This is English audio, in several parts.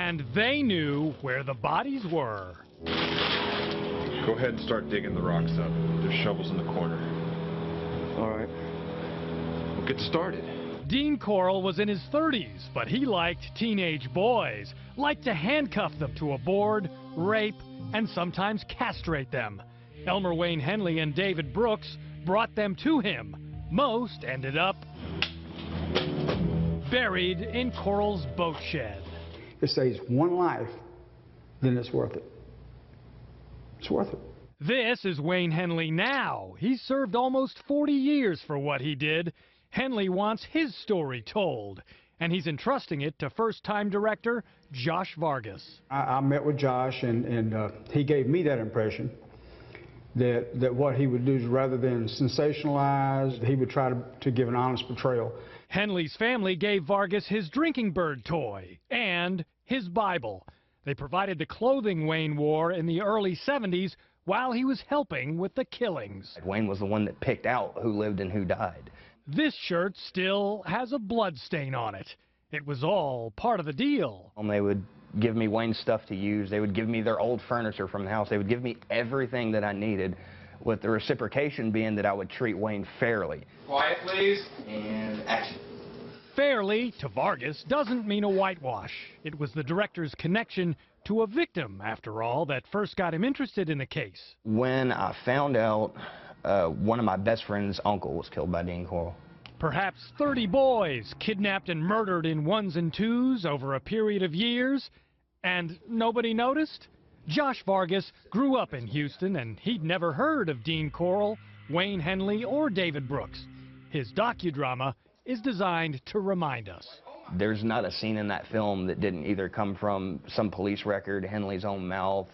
And they knew where the bodies were. Go ahead and start digging the rocks up. There's shovels in the corner. All right. We'll get started. Dean Corll was in his 30s, but he liked teenage boys, liked to handcuff them to a board, rape, and sometimes castrate them. Elmer Wayne Henley and David Brooks brought them to him. Most ended up buried in Corll's boat shed. It saves one life, then it's worth it. It's worth it. This is Wayne Henley now. He served almost 40 years for what he did. Henley wants his story told, and he's entrusting it to first-time director Josh Vargas. I met with Josh, and he gave me that impression that what he would do is, rather than sensationalize, he would try to give an honest portrayal. Henley's family gave Vargas his drinking bird toy and his Bible. They provided the clothing Wayne wore in the early 70s while he was helping with the killings. Wayne was the one that picked out who lived and who died. This shirt still has a blood stain on it. It was all part of the deal. They would give me Wayne's stuff to use. They would give me their old furniture from the house. They would give me everything that I needed, with the reciprocation being that I would treat Wayne fairly. Quiet, please. And action. Fairly, to Vargas, doesn't mean a whitewash. It was the director's connection to a victim, after all, that first got him interested in the case. When I found out one of my best friend's uncle was killed by Dean Corll. Perhaps 30 boys kidnapped and murdered in ones and twos over a period of years, and nobody noticed? Josh Vargas grew up in Houston, and he'd never heard of Dean Corll, Wayne Henley, or David Brooks. His docudrama is designed to remind us. There's not a scene in that film that didn't either come from some police record, Henley's own mouth,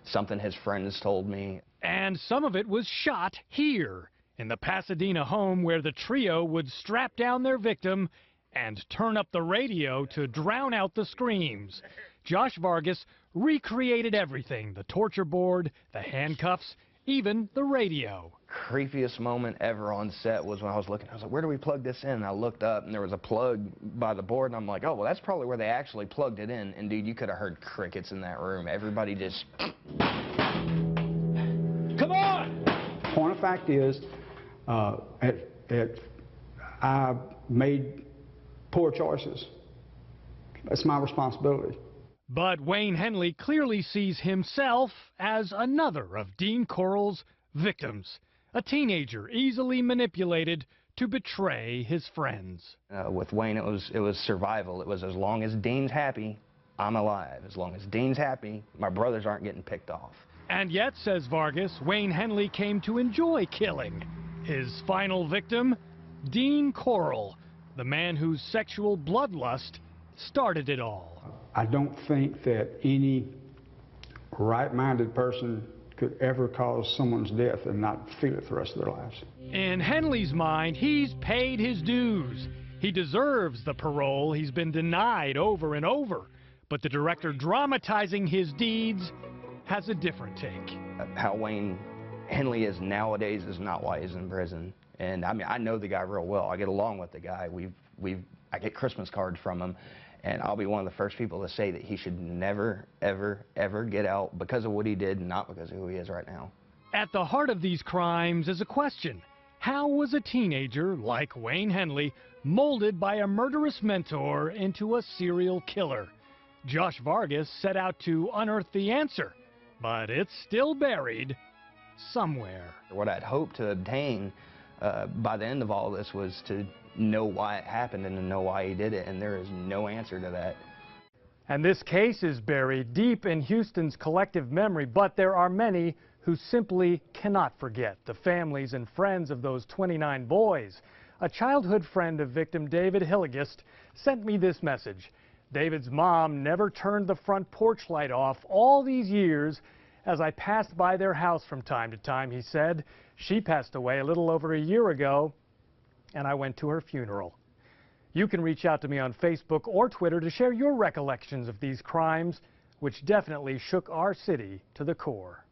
something his friends told me. And some of it was shot here, in the Pasadena home where the trio would strap down their victim and turn up the radio to drown out the screams. Josh Vargas recreated everything: the torture board, the handcuffs, even the radio. Creepiest moment ever on set was when I was looking. I was like, where do we plug this in? And I looked up, and there was a plug by the board, and I'm like, oh, well, that's probably where they actually plugged it in. And, dude, you could have heard crickets in that room. Everybody just... Come on! Point of fact is, I made poor choices. That's my responsibility. But Wayne Henley clearly sees himself as another of Dean Corll's victims, a teenager easily manipulated to betray his friends. With Wayne, it was survival. It was, as long as Dean's happy, I'm alive. As long as Dean's happy, my brothers aren't getting picked off. And yet, says Vargas, Wayne Henley came to enjoy killing. His final victim, Dean Corll, the man whose sexual bloodlust started it all. I don't think that any right-minded person could ever cause someone's death and not feel it the rest of their lives. In Henley's mind, he's paid his dues. He deserves the parole he's been denied over and over. But the director dramatizing his deeds has a different take. How Wayne Henley is nowadays is not why he's in prison. And I mean, I know the guy real well. I get along with the guy. I get Christmas cards from him. And I'll be one of the first people to say that he should never, ever, ever get out because of what he did, not because of who he is right now. At the heart of these crimes is a question. How was a teenager like Wayne Henley molded by a murderous mentor into a serial killer? Josh Vargas set out to unearth the answer, but it's still buried somewhere. What I'd hoped to obtain by the end of all this was to know why it happened and to know why he did it, and there is no answer to that. And this case is buried deep in Houston's collective memory, but there are many who simply cannot forget the families and friends of those 29 boys. A childhood friend of victim David Hilligist sent me this message. David's mom never turned the front porch light off all these years. As I passed by their house from time to time, he said. She passed away a little over a year ago, and I went to her funeral. You can reach out to me on Facebook or Twitter to share your recollections of these crimes, which definitely shook our city to the core.